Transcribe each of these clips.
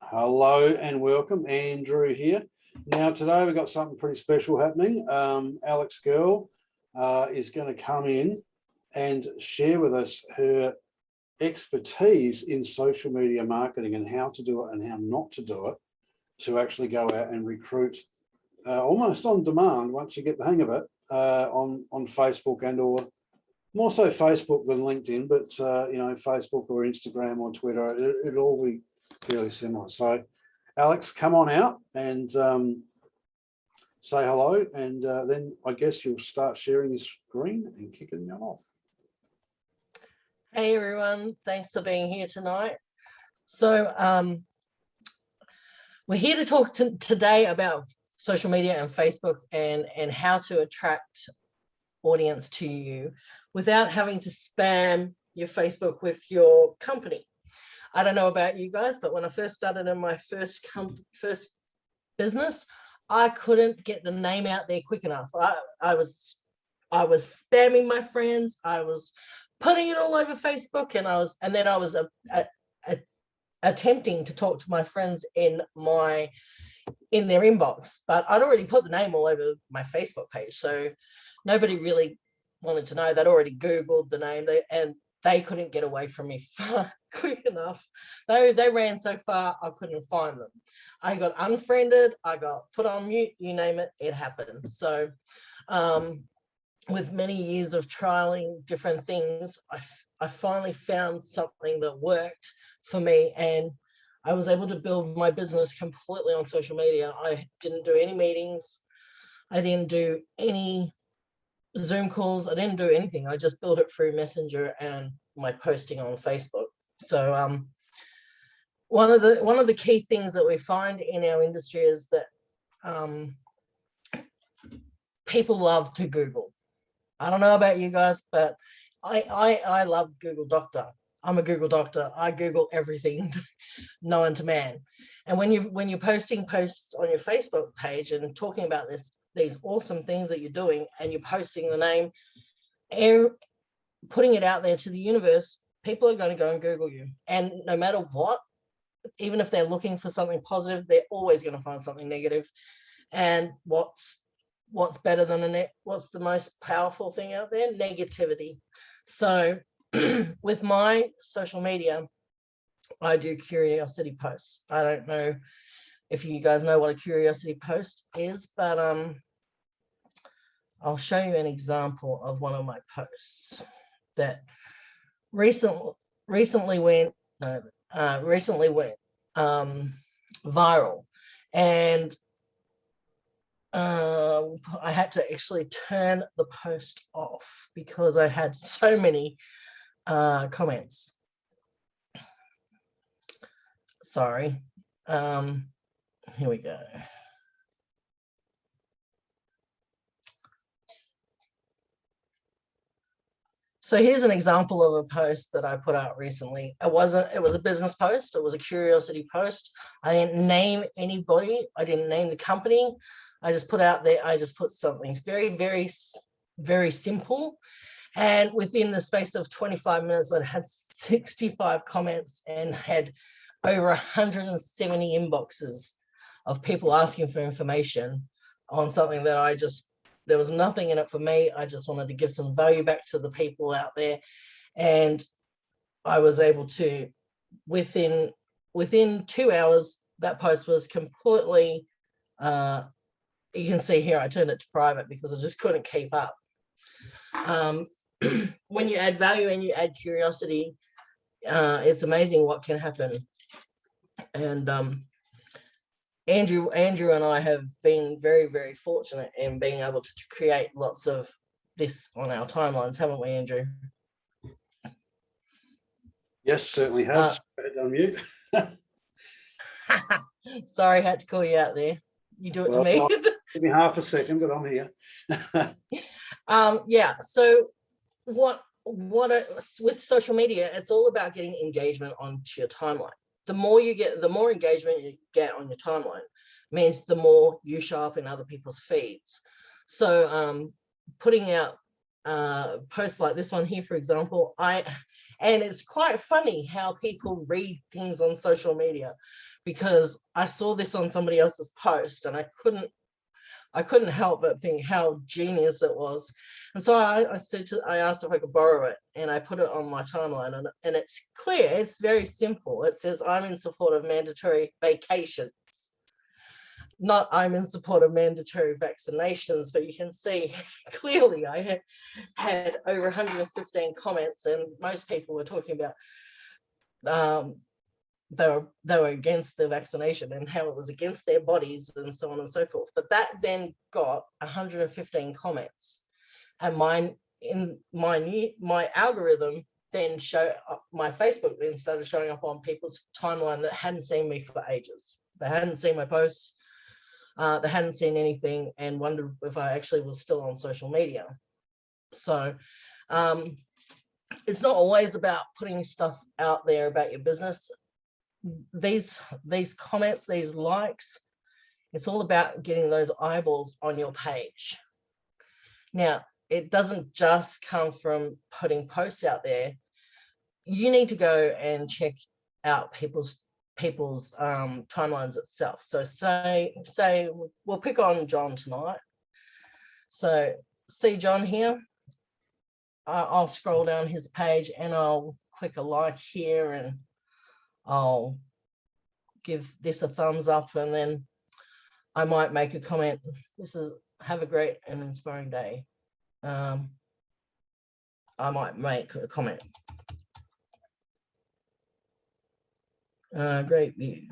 Hello and welcome, Andrew here. Now today we've got something pretty special happening. Alex Girl is going to come in and share with us her expertise in social media marketing and how to do it and how not to do it to actually go out and recruit almost on demand once you get the hang of it on Facebook and or more so Facebook than LinkedIn, but Facebook or Instagram or Twitter, it'll all be fairly similar. So Alex, come on out and say hello, and then I guess you'll start sharing your screen and kicking them off. Hey everyone, thanks for being here tonight. So we're here to talk today about social media and Facebook and how to attract audience to you without having to spam your Facebook with your company. I don't know about you guys, but when I first started in my first business, I couldn't get the name out there quick enough. I was spamming my friends. I was putting it all over Facebook, and then I was attempting to talk to my friends in their inbox, but I'd already put the name all over my Facebook page, so nobody really wanted to know. They'd already Googled the name, and they couldn't get away from me quick enough. They ran so far, I couldn't find them. I got unfriended, I got put on mute, you name it, it happened. So with many years of trialing different things, I finally found something that worked for me, and I was able to build my business completely on social media. I didn't do any meetings. I didn't do any Zoom calls. I didn't do anything. I just built it through Messenger and my posting on Facebook. So one of the key things that we find in our industry is that people love to Google. I don't know about you guys, but I love Google Doctor. I'm a Google Doctor. I Google everything known to man. And when you're posting posts on your Facebook page and talking about these awesome things that you're doing, and you're posting the name and putting it out there to the universe, people are going to go and Google you. And no matter what, even if they're looking for something positive, they're always going to find something negative. And what's better than what's the most powerful thing out there? Negativity. So with my social media, I do curiosity posts. I don't know if you guys know what a curiosity post is, but I'll show you an example of one of my posts that recently went viral, and I had to actually turn the post off because I had so many comments. Sorry. Here we go. So here's an example of a post that I put out recently. It was a business post. It was a curiosity post. I didn't name anybody. I didn't name the company. I just put out there, I just put something very, very, very simple. And within the space of 25 minutes, I had 65 comments and had over 170 inboxes of people asking for information on something that there was nothing in it for me. I just wanted to give some value back to the people out there. And I was able to, within 2 hours, that post was completely, you can see here, I turned it to private because I just couldn't keep up. When you add value and you add curiosity, it's amazing what can happen. And Andrew and I have been very, very fortunate in being able to create lots of this on our timelines, haven't we, Andrew? Yes, certainly have. Unmute. Sorry, I had to call you out there. You do it to me. Give me half a second, but I'm here. Yeah. So with social media, it's all about getting engagement onto your timeline. The more engagement you get on your timeline means the more you show up in other people's feeds. So putting out posts like this one here, for example, And it's quite funny how people read things on social media, because I saw this on somebody else's post and I couldn't help but think how genius it was. And so I asked if I could borrow it, and I put it on my timeline, and it's clear, it's very simple. It says, I'm in support of mandatory vacations, not I'm in support of mandatory vaccinations. But you can see clearly I had over 115 comments, and most people were talking about they were against the vaccination and how it was against their bodies and so on and so forth. But that then got 115 comments, and my algorithm then my Facebook then started showing up on people's timeline that hadn't seen me for ages. They hadn't seen my posts, they hadn't seen anything, and wondered if I actually was still on social media. So it's not always about putting stuff out there about your business. These comments, these likes, it's all about getting those eyeballs on your page. Now, it doesn't just come from putting posts out there. You need to go and check out people's timelines itself. So say we'll pick on John tonight. So see John here. I'll scroll down his page and I'll click a like here, and I'll give this a thumbs up, and then I might make a comment. Have a great and inspiring day. I might make a comment. Great view.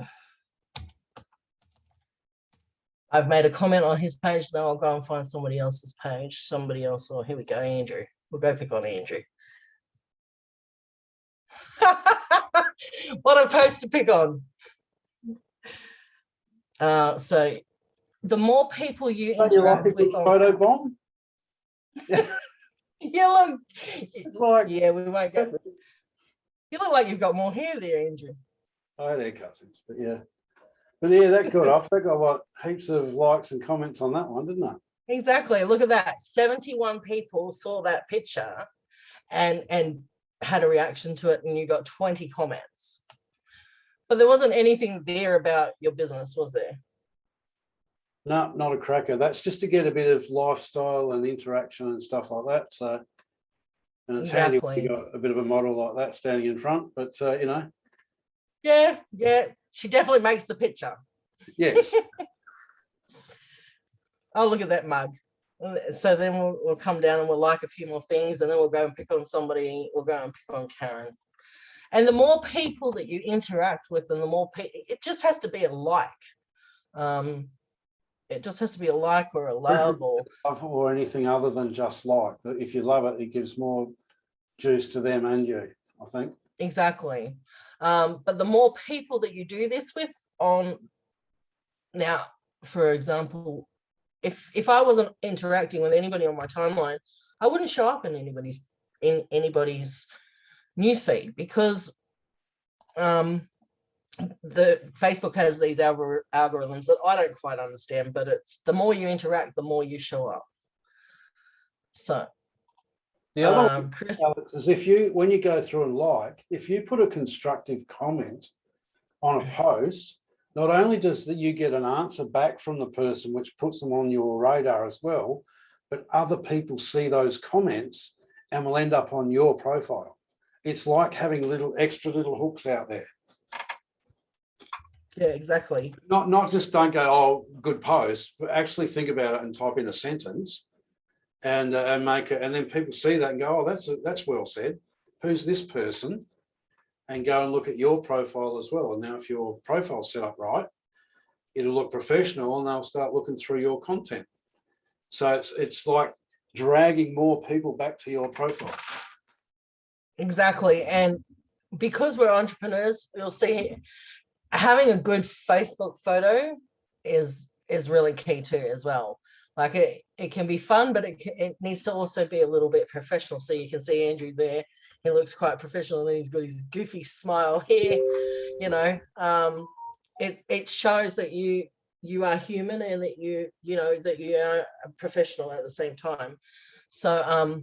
I've made a comment on his page. Now I'll go and find somebody else's page. Somebody else. Oh, here we go, Andrew. We'll go pick on Andrew. What a post to pick on. So the more people you interact with photo bomb. Yeah, look, It's like, yeah, we won't go. You look like you've got more hair there, Andrew. I had haircuts, but yeah. But yeah, that got off. That got what, heaps of likes and comments on that one, didn't it? Exactly. Look at that. 71 people saw that picture and had a reaction to it, and you got 20 comments. But there wasn't anything there about your business, was there? No, not a cracker. That's just to get a bit of lifestyle and interaction and stuff like that. So, and it's handy when you got a bit of a model like that standing in front. But you know. Yeah, she definitely makes the picture. Yes. Oh, look at that mug. So then we'll come down and we'll like a few more things, and then we'll go and pick on somebody. We'll go and pick on Karen. And the more people that you interact with, and the more it just has to be a like. It just has to be a like or a love or anything other than just like. That if you love it, it gives more juice to them and you, I think. Exactly. But the more people that you do this with now, for example, if I wasn't interacting with anybody on my timeline, I wouldn't show up in anybody's newsfeed, because the Facebook has these algorithms that I don't quite understand, but it's the more you interact, the more you show up. So the other one, Chris, Alex, is when you go through and if you put a constructive comment on a post, not only does that you get an answer back from the person, which puts them on your radar as well, but other people see those comments and will end up on your profile. It's like having extra little hooks out there. Yeah, exactly. Not just don't go, oh, good post, but actually think about it and type in a sentence and make it, and then people see that and go, oh, that's well said. Who's this person? And go and look at your profile as well. And now if your profile's set up right, it'll look professional, and they'll start looking through your content. So it's like dragging more people back to your profile. Exactly. And because we're entrepreneurs, you'll see having a good Facebook photo is really key too as well. Like it can be fun, but it needs to also be a little bit professional. So you can see Andrew there. He looks quite professional, and he's got his goofy smile here. You know, it shows that you are human, and that you know that you are a professional at the same time. So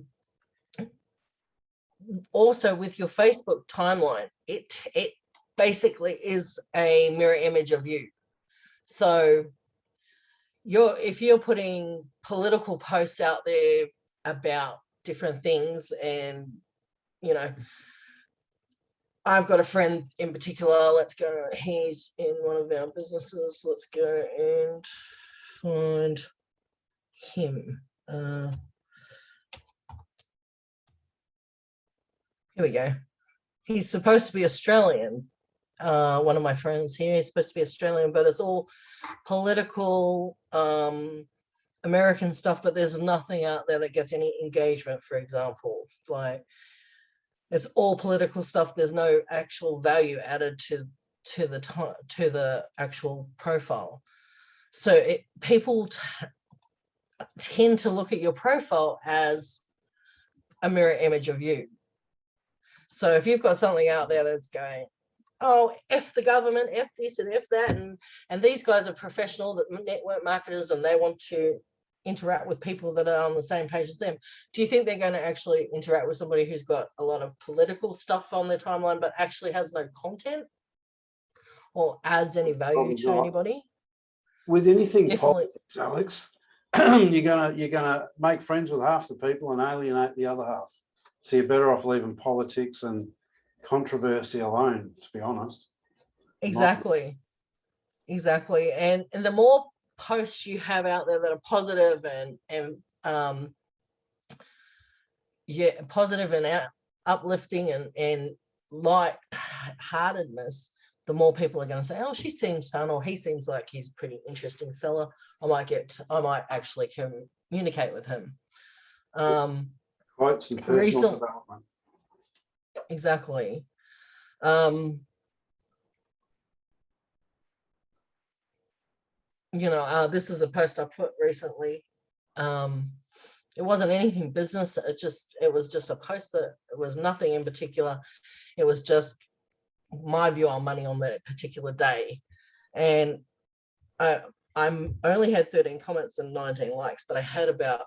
also with your Facebook timeline, it basically is a mirror image of you. So if you're putting political posts out there about different things, and you know, I've got a friend in particular, let's go, he's in one of our businesses, let's go and find him. Here we go. He's supposed to be Australian. One of my friends here is supposed to be Australian, but it's all political American stuff, but there's nothing out there that gets any engagement, for example. Like, it's all political stuff. There's no actual value added to the actual profile. So people tend to look at your profile as a mirror image of you. So if you've got something out there that's going, oh, F the government, F this and F that, and these guys are professional network marketers and they want to interact with people that are on the same page as them, do you think they're going to actually interact with somebody who's got a lot of political stuff on their timeline but actually has no content or adds any value to anybody? With anything Definitely. politics, Alex, you're gonna make friends with half the people and alienate the other half. So you're better off leaving politics and controversy alone, to be honest. Exactly. And the more posts you have out there that are positive and positive and uplifting and light-heartedness, the more people are going to say, oh, she seems fun, or he seems like he's a pretty interesting fella. I might actually communicate with him. Quite some personal development. Exactly. This is a post I put recently. It wasn't anything business. It was just a post that it was nothing in particular. It was just my view on money on that particular day. And I only had 13 comments and 19 likes, but I had about,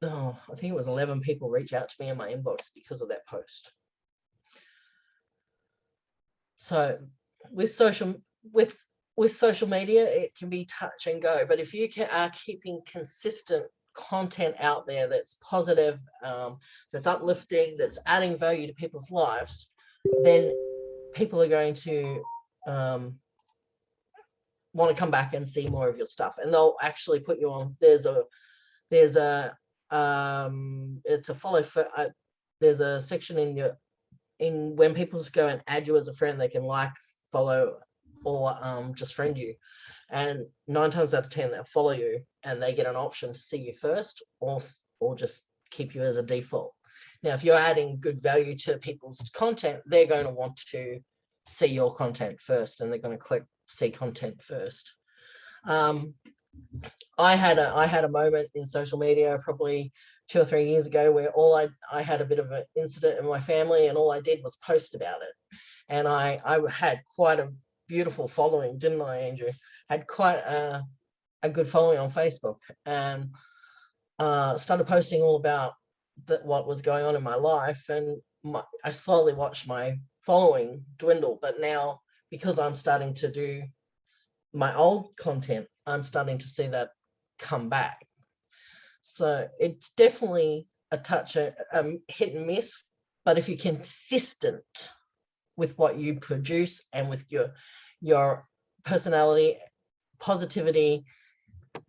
I think it was 11 people reach out to me in my inbox because of that post. So with social media, it can be touch and go, but if you are keeping consistent content out there that's positive, that's uplifting, that's adding value to people's lives, then people are going to want to come back and see more of your stuff, and they'll actually put you on. There's a follow for. There's a section in when people go and add you as a friend, they can like, follow, or just friend you, and 9 times out of 10 they'll follow you and they get an option to see you first or just keep you as a default. Now, if you're adding good value to people's content, they're going to want to see your content first, and they're going to click see content first. I had a moment in social media probably 2 or 3 years ago where I had a bit of an incident in my family, and all I did was post about it. And I had quite a beautiful following, didn't I, Andrew? Had quite a good following on Facebook, and started posting all about what was going on in my life, and I slowly watched my following dwindle. But now, because I'm starting to do my old content, I'm starting to see that come back. So it's definitely a touch, a hit and miss, but if you're consistent with what you produce and with your personality, positivity,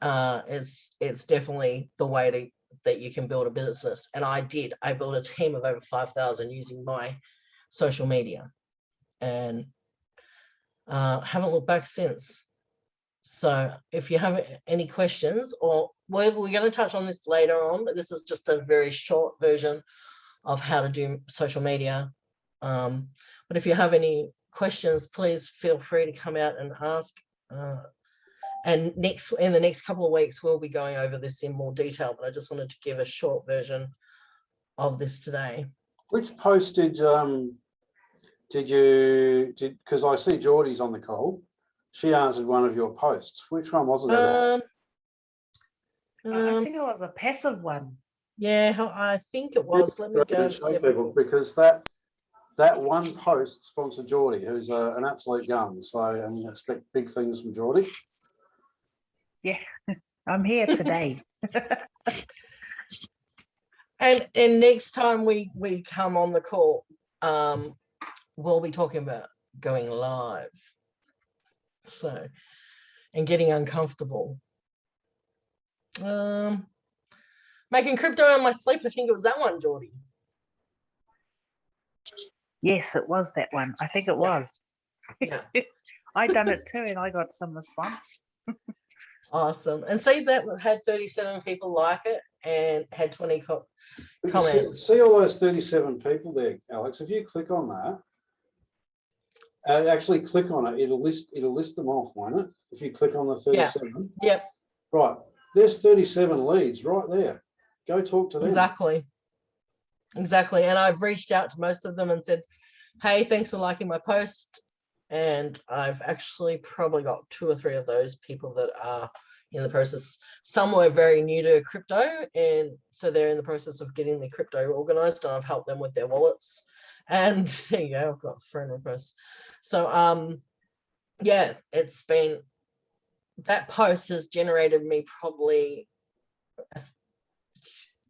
it's definitely the way that you can build a business. And I built a team of over 5,000 using my social media, and haven't looked back since. So if you have any questions, or we're going to touch on this later on, but this is just a very short version of how to do social media. But if you have any questions, please feel free to come out and ask. And in the next couple of weeks, we'll be going over this in more detail, but I just wanted to give a short version of this today. Which post did because I see Geordie's on the call. She answered one of your posts. Which one was it? I think it was a passive one. Yeah, I think it was. Let me go and see Show if I people, can. because that one post sponsored Geordie, who's an absolute gun. So, and you expect big things from Geordie. Yeah, I'm here today. And next time we come on the call, we'll be talking about going live. So, and getting uncomfortable. Making crypto in my sleep. I think it was that one, Geordie. Yes, it was that one. I think it was. Yeah. I done it too, and I got some response. Awesome. And see, that had 37 people like it and had 20 comments. See all those 37 people there, Alex. If you click on that, actually click on it, it'll list them off, won't it? If you click on the 37. Yeah. Yep. Right. There's 37 leads right there. Go talk to them. Exactly. And I've reached out to most of them and said, hey, thanks for liking my post. And I've actually probably got 2 or 3 of those people that are in the process. Some were very new to crypto, and so they're in the process of getting their crypto organized, and I've helped them with their wallets. And there you go, I've got friend requests. So yeah, it's been, that post has generated me probably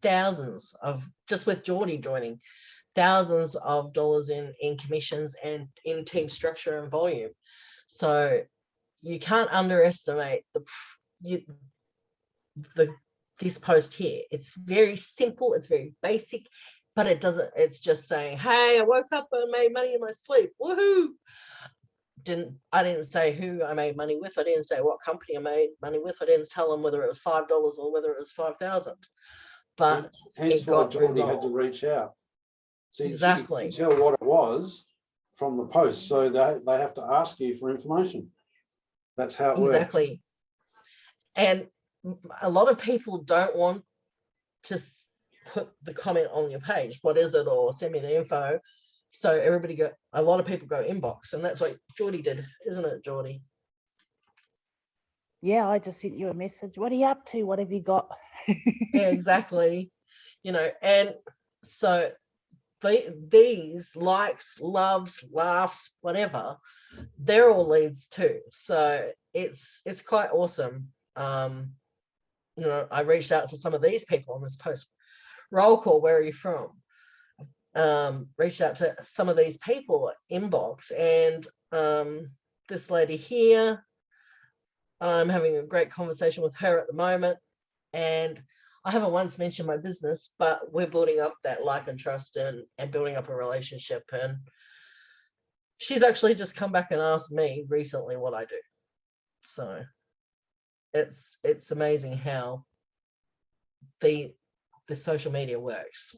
thousands of, just with Geordie joining, thousands of dollars in commissions and in team structure and volume. So you can't underestimate this post here. It's very simple, it's very basic, but it's just saying, hey, I woke up and made money in my sleep. Woohoo! I didn't say who I made money with. I didn't say what company I made money with. I didn't tell them whether it was $5 or whether it was 5,000. But hence it why got Geordie had to resolved. reach out. So Exactly. you can tell what it was from the post. So they have to ask you for information. That's how it works. Exactly. And a lot of people don't want to put the comment on your page. What is it? Or send me the info. So a lot of people go inbox, and that's what Geordie did, isn't it, Geordie? Yeah, I just sent you a message. What are you up to? What have you got? Yeah, exactly. And so these likes, loves, laughs, whatever, they're all leads too. So it's quite awesome. I reached out to some of these people on this post. Roll call, where are you from? Reached out to some of these people inbox, and this lady here, I'm having a great conversation with her at the moment, and I haven't once mentioned my business, but we're building up that like and trust and building up a relationship. And she's actually just come back and asked me recently what I do. So it's amazing how the social media works.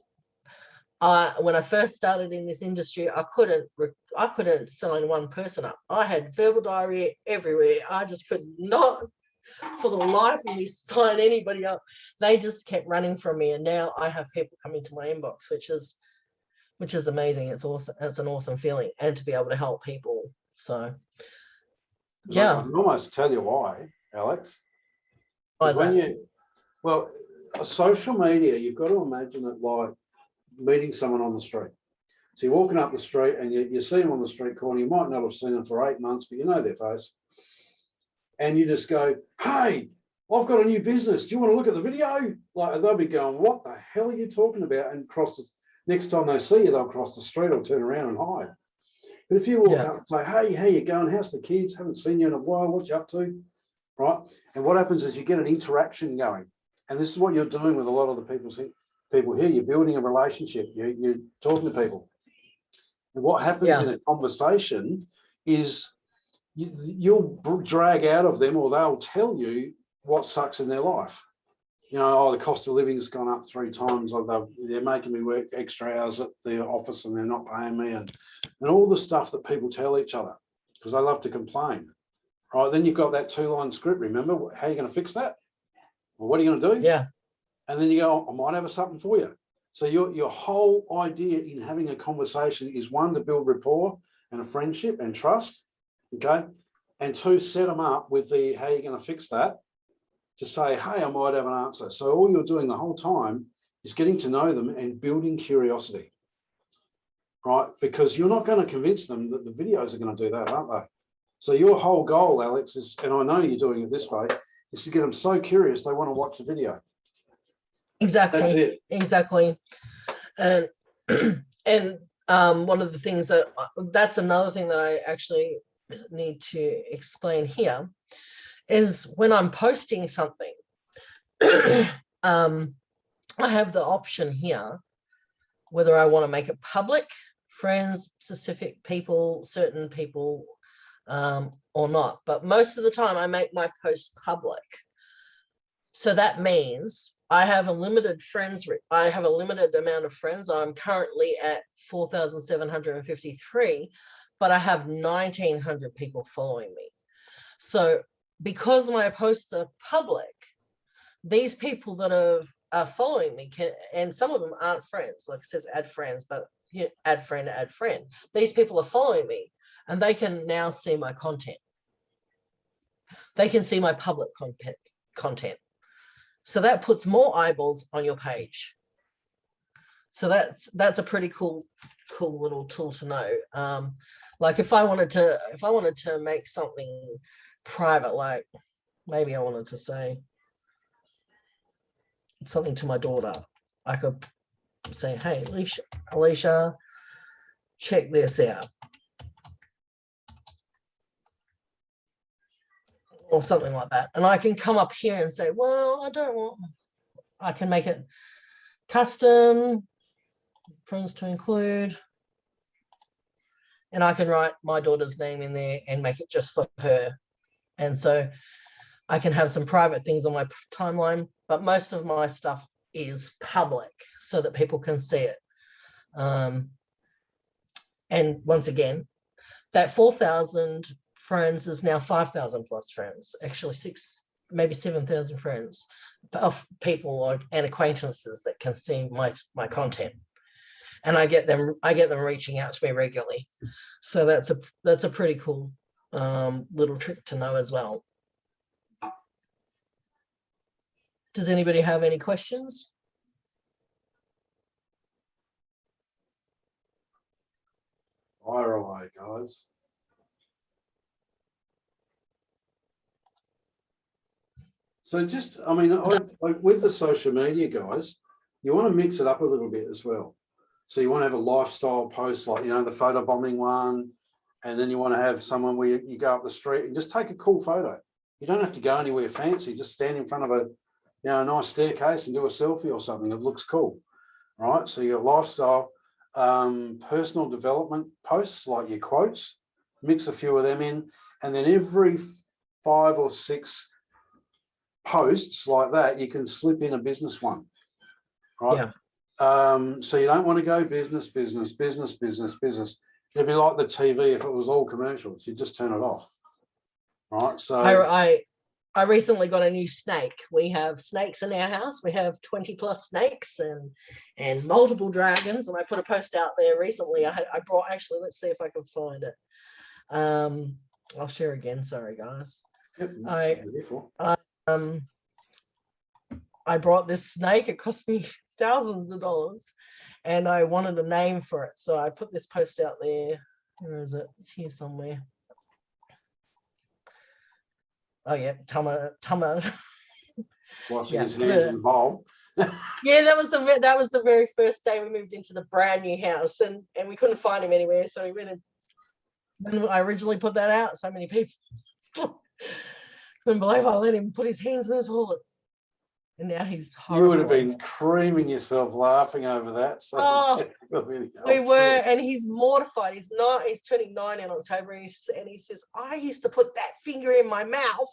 When I first started in this industry, I couldn't sign one person up. I had verbal diarrhea everywhere. I just could not, for the life of me, sign anybody up. They just kept running from me, and now I have people coming to my inbox, which is amazing. It's awesome. It's an awesome feeling, and to be able to help people. So, yeah. I can almost tell you why, Alex. Why is that? Social media, you've got to imagine it like meeting someone on the street. So you're walking up the street and you see them on the street corner. You might not have seen them for 8 months, but you know their face. And you just go, hey, I've got a new business. Do you want to look at the video? Like, they'll be going, what the hell are you talking about? And next time they see you, they'll cross the street or turn around and hide. But if you walk up and say, hey, how you going? How's the kids? Haven't seen you in a while. What you up to? Right? And what happens is you get an interaction going. And this is what you're doing with a lot of the people here. You're building a relationship. You're talking to people. And what happens in a conversation is you'll drag out of them, or they'll tell you what sucks in their life. The cost of living has gone up 3 times. They're making me work extra hours at the office and they're not paying me, and all the stuff that people tell each other because they love to complain. Right, then you've got that 2-line script. Remember, how are you going to fix that? Well, what are you going to do? Yeah. And then you go, I might have something for you. So your whole idea in having a conversation is, 1, to build rapport and a friendship and trust, okay? And 2, set them up with the how you're going to fix that, to say, hey, I might have an answer. So all you're doing the whole time is getting to know them and building curiosity, right? Because you're not going to convince them that the videos are going to do that, aren't they? So your whole goal, Alex, is, and I know you're doing it this way, is to get them so curious they want to watch the video. Exactly. That's it. Exactly. And and one of the things that's another thing that I actually need to explain here is when I'm posting something, I have the option here whether I want to make it public, friends, specific people, certain people, or not. But most of the time I make my posts public. So that means I have a limited friends. I have a limited amount of friends. I'm currently at 4,753, but I have 1,900 people following me. So because my posts are public, these people that are following me can, and some of them aren't friends, like it says add friends, but you know, add friend, add friend. These people are following me and they can now see my content. They can see my public content. So that puts more eyeballs on your page. So that's a pretty cool little tool to know. Like if I wanted to make something private, like maybe I wanted to say something to my daughter, I could say, hey, Alicia, check this out. Or something like that. And I can come up here and say, well, I can make it custom, friends to include. And I can write my daughter's name in there and make it just for her. And so I can have some private things on my timeline, but most of my stuff is public so that people can see it. And once again, that 4,000 friends is now 5,000 plus friends, actually maybe 7,000 friends of people and acquaintances that can see my content. And I get them reaching out to me regularly. So that's a pretty cool little trick to know as well. Does anybody have any questions? Fire away, guys. So just, I mean, with the social media, guys, you want to mix it up a little bit as well. So you want to have a lifestyle post, like, you know, the photo bombing one, and then you want to have someone where you go up the street and just take a cool photo. You don't have to go anywhere fancy. Just stand in front of a, you know, a nice staircase and do a selfie or something that looks cool, right? So your lifestyle, personal development posts, like your quotes, mix a few of them in, and then every 5 or 6 posts like that, you can slip in a business one, right? Yeah. So you don't want to go business. It'd be like the TV if it was all commercials. You just turn it off, right? So I recently got a new snake. We have snakes in our house. We have 20 plus snakes and multiple dragons. And I put a post out there recently. I brought, actually, let's see if I can find it. I'll share again. Sorry, guys. Yep, I brought this snake. It cost me thousands of dollars, and I wanted a name for it. So I put this post out there. Where is it? It's here somewhere. Oh yeah, Tama. washing Yeah, his hands in the bowl. Yeah, that was the very first day we moved into the brand new house, and we couldn't find him anywhere. So we went and when I originally put that out, so many people couldn't believe I let him put his hands in the toilet. And now he's horrified. You would have been creaming yourself laughing over that. So oh, we were, and he's mortified. He's turning 9 in October, and he says, I used to put that finger in my mouth.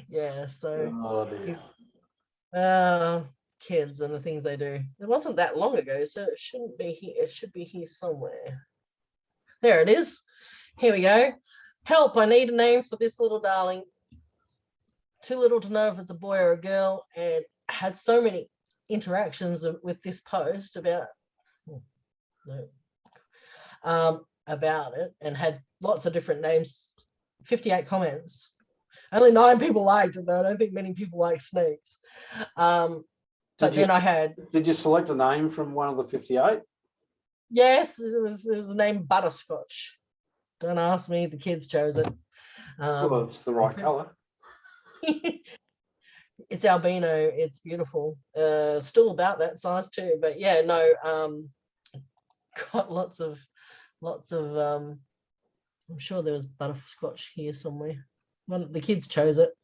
Yeah, so kids and the things they do. It wasn't that long ago, so it shouldn't be here. It should be here somewhere. There it is. Here we go. Help, I need a name for this little darling. Too little to know if it's a boy or a girl, and had so many interactions with this post about it, and had lots of different names, 58 comments. Only 9 people liked it, though. I don't think many people like snakes. Do But Did you- then I had, Did you select a name from one of the 58? yes, it was named Butterscotch. Don't ask me, the kids chose it. Well, it's the right colour. It's albino, it's beautiful. Still about that size too, but yeah, no, got lots of I'm sure there was butterscotch here somewhere. The kids chose it.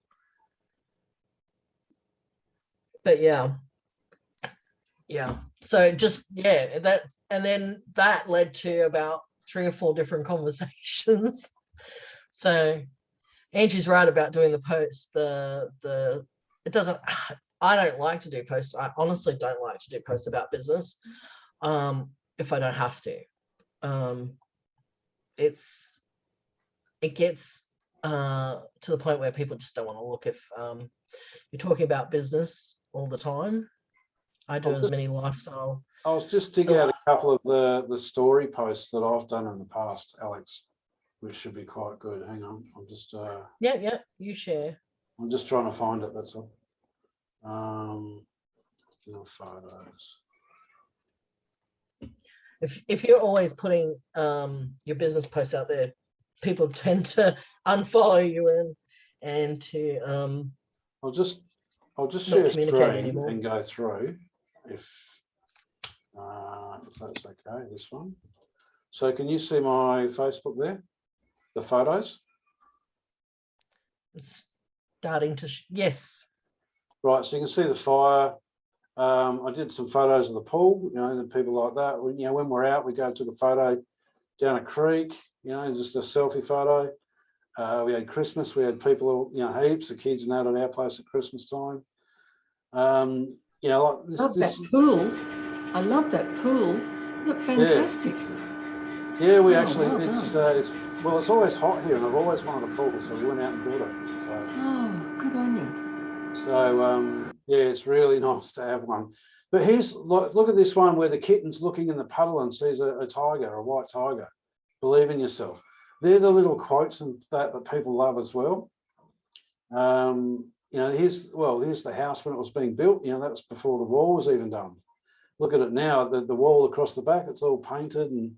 But yeah. So just that, and then that led to about 3 or 4 different conversations. So Angie's right about doing the post. It doesn't, I don't like to do posts. I honestly don't like to do posts about business if I don't have to. It gets to the point where people just don't want to look if you're talking about business all the time. I do as many lifestyle. I was just digging out a couple of the story posts that I've done in the past, Alex, which should be quite good. Hang on, I'm just You share. I'm just trying to find it. That's all. No photos. If you're always putting your business posts out there, people tend to unfollow you and to I'll just share a communicate screen anymore. and go through if that's okay. This one. So can you see my Facebook there? The photos. It's starting to yes. Right, so you can see the fire. I did some photos of the pool, the people like that. When we're out, we go took a photo down a creek, just a selfie photo. We had Christmas, we had people, heaps of kids and that at our place at Christmas time. Like this. That pool. I love that pool. Isn't it fantastic? Yeah, we Oh, actually, well it's always hot here and I've always wanted a pool, so we went out and built it. Oh, good on you. So it's really nice to have one. But look at this one where the kitten's looking in the puddle and sees a tiger, a white tiger. Believe in yourself. They're the little quotes and that people love as well. Here's the house when it was being built. That was before the wall was even done. Look at it now. The wall across the back, it's all painted and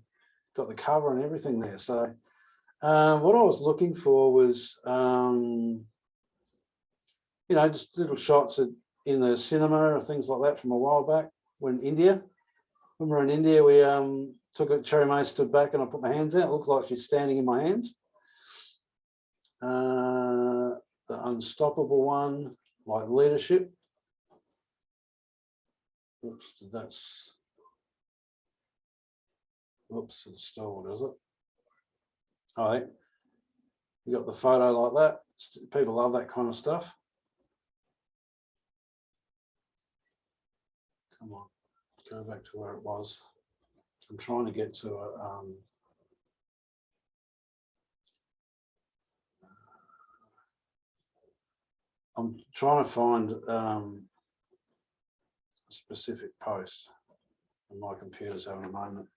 got the cover and everything there. So what I was looking for was just little shots in the cinema or things like that from a while back when we were in India, we took a Cherry May stood back and I put my hands out. It looked like she's standing in my hands. The unstoppable one, like leadership. Oops, it's stalled, is it? All right. You got the photo like that. People love that kind of stuff. Come on, go back to where it was. I'm trying to get to a I'm trying to find a specific post, and my computer's having a moment.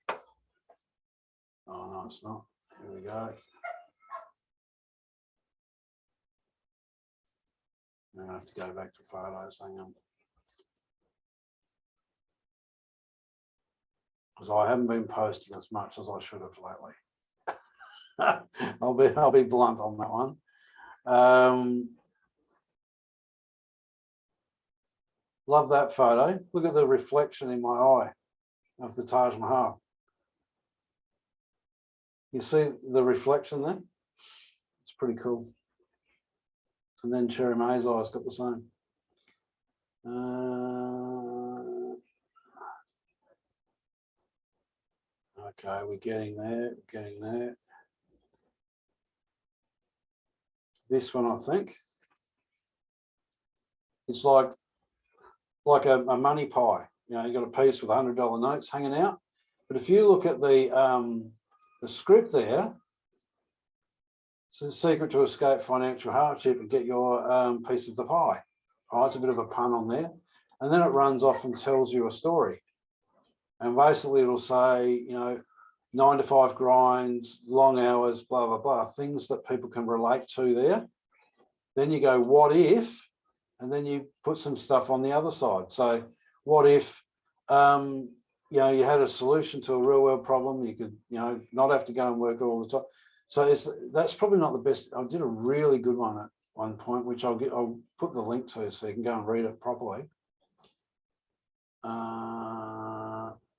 Oh no, it's not. Here we go. Now I have to go back to photos. Hang on. Because I haven't been posting as much as I should have lately. I'll be blunt on that one. Love that photo. Look at the reflection in my eye of the Taj Mahal. You see the reflection there? It's pretty cool. And then Cherry May's eyes got the same. Okay, we're getting there. This one, I think. It's like a money pie. You got a piece with $100 notes hanging out. But if you look at the script there, it's a secret to escape financial hardship and get your piece of the pie. Oh, it's a bit of a pun on there. And then it runs off and tells you a story. And basically it'll say, 9 to 5 grinds, long hours, blah, blah, blah, things that people can relate to there. Then you go, what if? And then you put some stuff on the other side. So What if, you know, you had a solution to a real world problem? You could, you know, not have to go and work all the time. So that's probably not the best. I did a really good one at one point, which I'll put the link to so you can go and read it properly.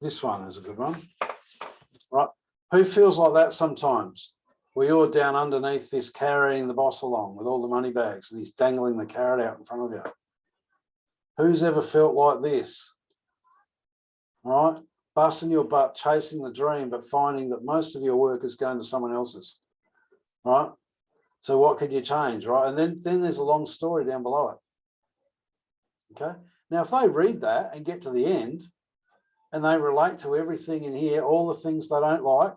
This one is a good one, right? Who feels like that sometimes? Where you're down underneath this carrying the boss along with all the money bags and he's dangling the carrot out in front of you. Who's ever felt like this? Right? Busting your butt, chasing the dream, but finding that most of your work is going to someone else's. Right? So what could you change? Right? And then there's a long story down below it. Okay. Now, if they read that and get to the end and they relate to everything in here, all the things they don't like,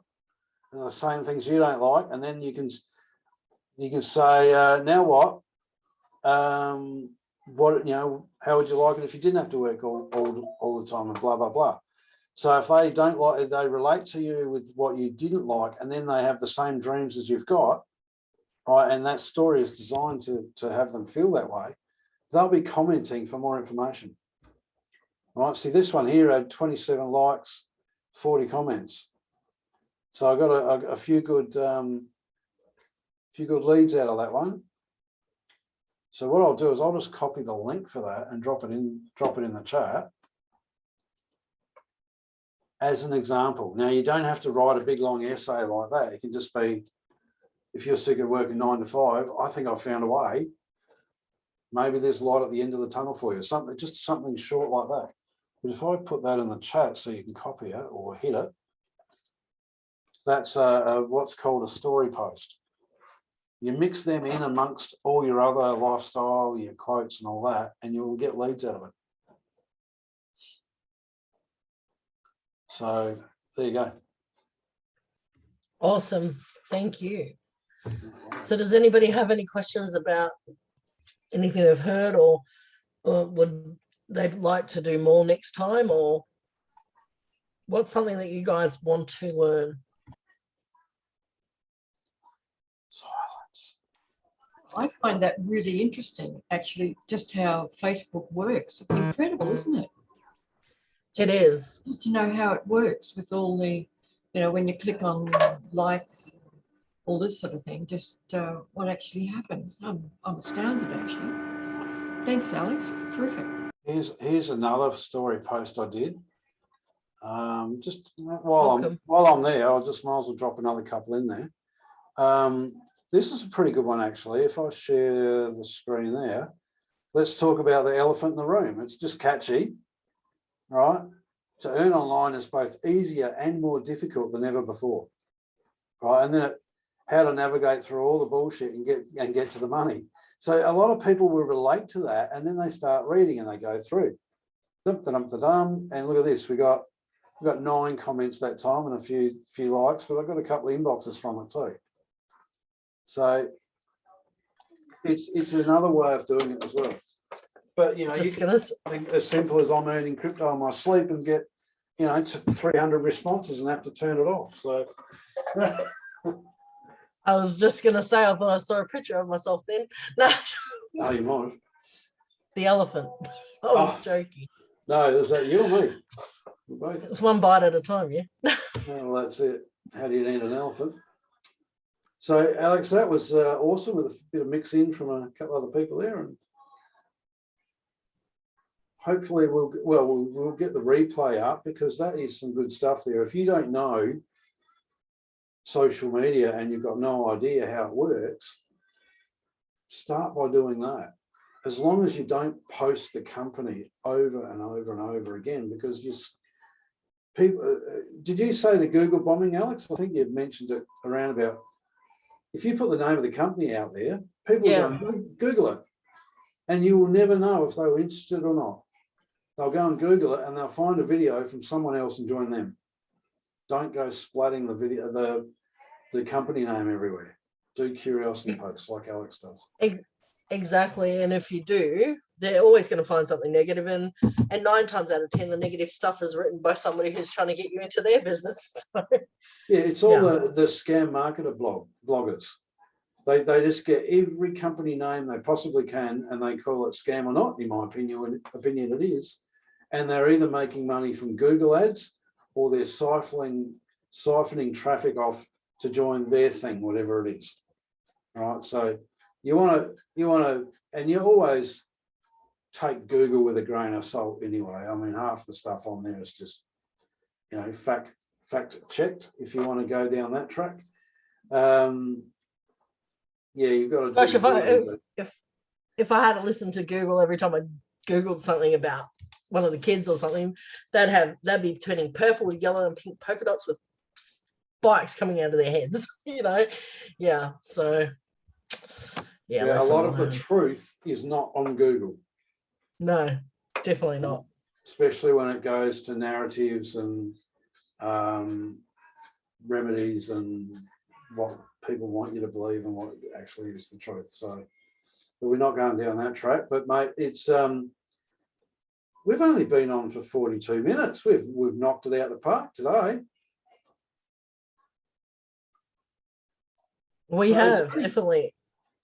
are the same things you don't like, and then you can say, now what? What, you know, how would you like it if you didn't have to work all the time and blah blah blah. So if they don't like it, they relate to you with what you didn't like, and then they have the same dreams as you've got, right? And that story is designed to have them feel that way. They'll be commenting for more information. Right? See, this one here had 27 likes, 40 comments. So I got a few good leads out of that one. So what I'll do is I'll just copy the link for that and drop it in the chat as an example. Now, you don't have to write a big long essay like that. It can just be, if you're sick of working 9 to 5, I think I found a way. Maybe there's light at the end of the tunnel for you. Just something short like that. But if I put that in the chat so you can copy it or hit it, that's what's called a story post. You mix them in amongst all your other lifestyle, your quotes and all that, and you'll get leads out of it. So there you go. Awesome. Thank you. So does anybody have any questions about anything they've heard, or would they like to do more next time, or what's something that you guys want to learn? Silence. I find that really interesting, actually, just how Facebook works. It's incredible, isn't it? It is. Just to know how it works with all the, you know, when you click on likes, all this sort of thing, just what actually happens. I'm astounded, actually. Thanks, Alex. Terrific. Here's another story post I did. Just while Welcome. I'm there, I just might as well drop another couple in there. This is a pretty good one, actually. If I share the screen there, let's talk about the elephant in the room. It's just catchy, right? To earn online is both easier and more difficult than ever before, right? And then how to navigate through all the bullshit and get to the money. So a lot of people will relate to that, and then they start reading and they go through. And look at this, we got 9 comments that time and a few likes, but I've got a couple of inboxes from it too. So it's another way of doing it as well. But you know, you can think as simple as I'm earning crypto in my sleep and get, you know, to 300 responses and have to turn it off. So I was just going to say, I thought I saw a picture of myself then. No, oh, you might. the elephant. I was joking. No, is that you or me? Both. It's one bite at a time, yeah. Well, that's it. How do you eat an elephant? So, Alex, that was awesome with a bit of mix in from a couple other people there, and hopefully we'll get the replay up, because that is some good stuff there. If you don't know social media and you've got no idea how it works, start by doing that. As long as you don't post the company over and over and over again, because people. Did you say the Google bombing, Alex? I think you've mentioned it around about. If you put the name of the company out there, people will go and Google it, and you will never know if they were interested or not. They'll go and Google it and they'll find a video from someone else and join them. Don't go splatting the video, the company name everywhere. Do curiosity posts like Alex does. Exactly. And if you do, they're always going to find something negative, and 9 times out of 10, the negative stuff is written by somebody who's trying to get you into their business. So, yeah, it's all the scam marketer bloggers. They just get every company name they possibly can, and they call it scam or not. In my opinion it is, and they're either making money from Google ads or they're siphoning traffic off to join their thing, whatever it is. All right. So you want to, and you always take Google with a grain of salt anyway. I mean, half the stuff on there is just, fact checked if you want to go down that track. Yeah, you've got to. Gosh, if I had to listen to Google every time I Googled something about one of the kids or something, they'd be turning purple with yellow and pink polka dots with spikes coming out of their heads. Yeah. So yeah, a lot of the truth is not on Google. No, definitely not. Especially when it goes to narratives and remedies and what people want you to believe and what actually is the truth. So, but we're not going down that track. But mate, it's we've only been on for 42 minutes. We've knocked it out of the park today. We have definitely.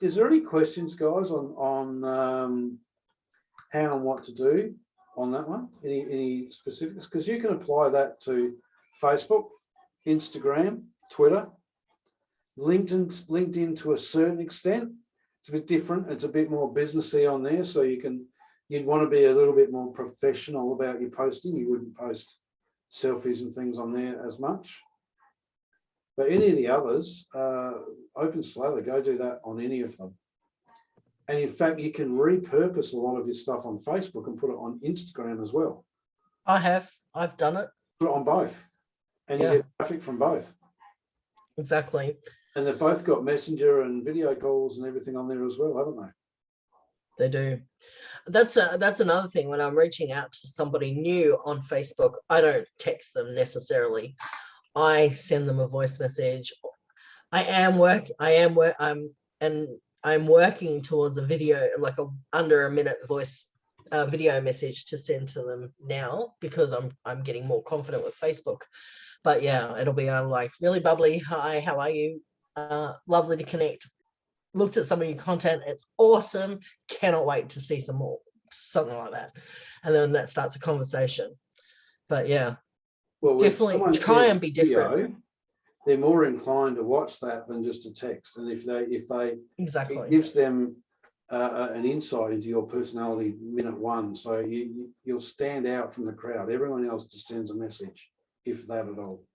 Is there any questions, guys, on how and what to do on that one? Any specifics? Because you can apply that to Facebook, Instagram, Twitter, LinkedIn to a certain extent. It's a bit different. It's a bit more businessy on there, so you'd want to be a little bit more professional about your posting. You wouldn't post selfies and things on there as much. But any of the others, open slowly, go do that on any of them. And in fact, you can repurpose a lot of your stuff on Facebook and put it on Instagram as well. I've done it. Put it on both. And you get traffic from both. Exactly. And they've both got messenger and video calls and everything on there as well, haven't they? They do. That's another thing. When I'm reaching out to somebody new on Facebook, I don't text them necessarily. I send them a voice message. I'm working towards a video, like a under a minute voice video message to send to them now, because I'm getting more confident with Facebook. But yeah, it'll be like, really bubbly. Hi, how are you? Lovely to connect. Looked at some of your content. It's awesome. Cannot wait to see some more. Something like that. And then that starts a conversation. But yeah, well, definitely try and be different. Video, they're more inclined to watch that than just a text. And if they exactly, it gives them an insight into your personality minute one. So you'll stand out from the crowd. Everyone else just sends a message, if that at all.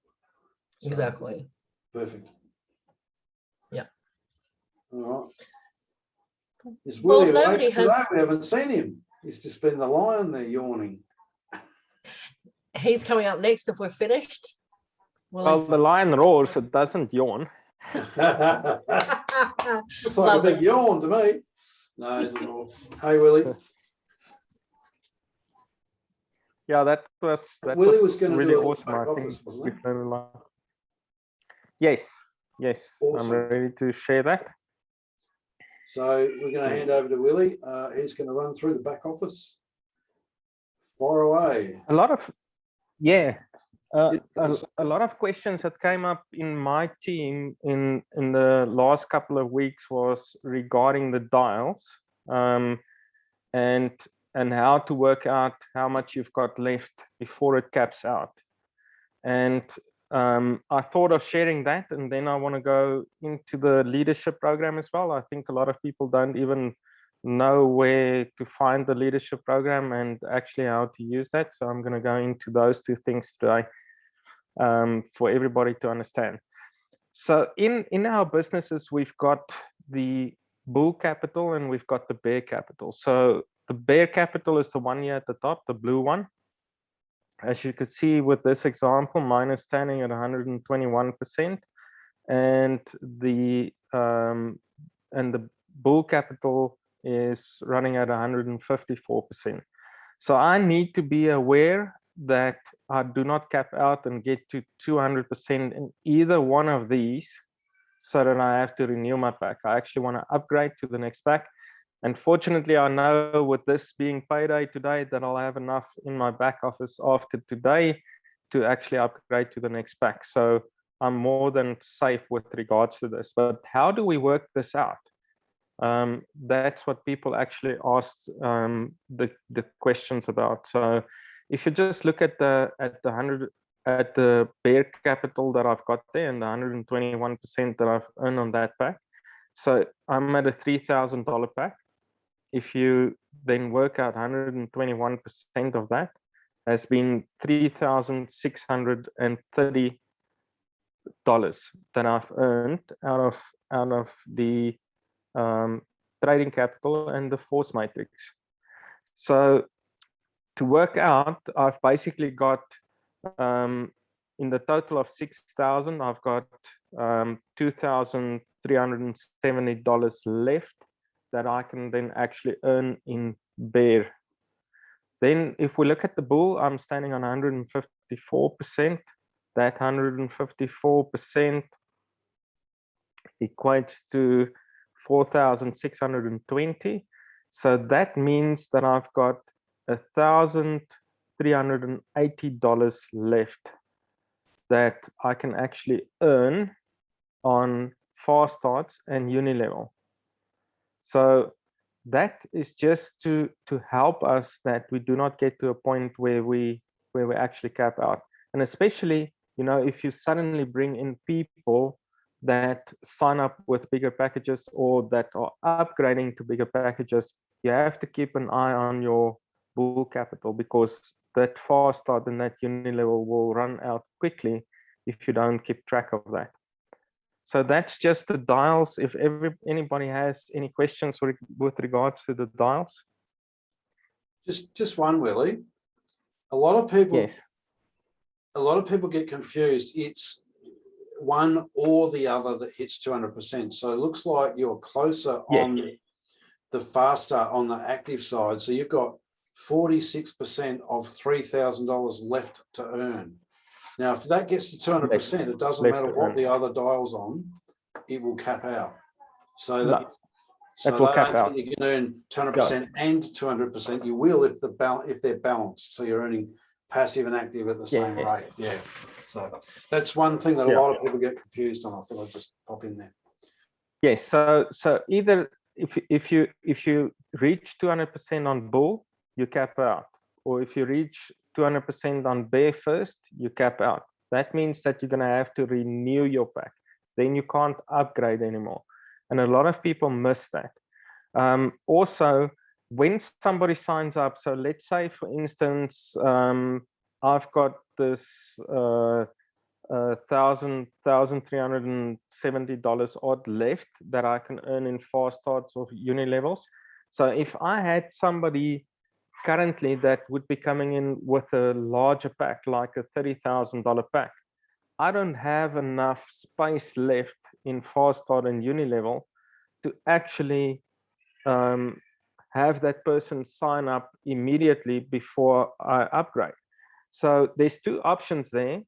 So, exactly. Perfect. Yeah. All right. Is Willie awake today? has... We haven't seen him. He's just been the lion there yawning. He's coming up next if we're finished. Well, the lion roars, it doesn't yawn. It's like a big yawn to me. No, it's not. Hey, Willie. Yeah, that Willie was going to really do awesome. I office, think wasn't he? Yes. Awesome. I'm ready to share that. So we're going to hand over to Willie. He's going to run through the back office. Far away. A lot of a lot of questions that came up in my team in the last couple of weeks was regarding the dials and how to work out how much you've got left before it caps out. And I thought of sharing that, and then I want to go into the leadership program as well. I think a lot of people don't even know where to find the leadership program and actually how to use that. So I'm going to go into those two things today for everybody to understand. So in our businesses, we've got the bull capital and we've got the bear capital. So the bear capital is the one here at the top, the blue one. As you can see with this example, mine is standing at 121%, and the bull capital is running at 154%. So I need to be aware that I do not cap out and get to 200% in either one of these, so that I have to renew my pack. I actually want to upgrade to the next pack. And fortunately, I know with this being payday today that I'll have enough in my back office after today to actually upgrade to the next pack. So I'm more than safe with regards to this. But how do we work this out? That's what people actually ask the questions about. So if you just look at the 100 at the bare capital that I've got there and the 121% that I've earned on that pack, so I'm at a $3,000 pack. If you then work out 121% of that has been $3,630 that I've earned out of the trading capital and the force matrix. So to work out, I've basically got in the total of 6,000, I've got $2,370 left that I can then actually earn in bear. Then if we look at the bull, I'm standing on 154%. That 154% equates to 4,620. So that means that I've got $1,380 left that I can actually earn on fast starts and unilevel. So that is just to help us that we do not get to a point where we actually cap out. And especially, you know, if you suddenly bring in people that sign up with bigger packages or that are upgrading to bigger packages, you have to keep an eye on your bull capital, because that fast start and that unilevel will run out quickly if you don't keep track of that. So that's just the dials. If anybody has any questions with regards to the dials. Just one, Willie. A lot of people, Yes. a lot of people get confused. It's one or the other that hits 200%. So it looks like you're closer Yes. on the faster on the active side. So you've got 46% of $3,000 left to earn. Now, if that gets to 200%, it doesn't Left matter to what earn. the other dial's on, it will cap out. So No, that, so will I cap don't out. think you can earn 200% and 200%. You will if they're balanced. So you're earning passive and active at the same Yes. rate. Yeah. So that's one thing that a Yeah. lot of people get confused on. I thought I'd just pop in there. Yes. So either if you reach 200% on bull, you cap out, or if you reach 200% on bear first, you cap out. That means that you're going to have to renew your pack. Then you can't upgrade anymore. And a lot of people miss that. Also, when somebody signs up, so let's say, for instance, I've got this $1,370 odd left that I can earn in fast starts or unilevels. So if I had somebody currently that would be coming in with a larger pack, like a $30,000 pack, I don't have enough space left in fast start and unilevel to actually have that person sign up immediately before I upgrade. So there's two options there.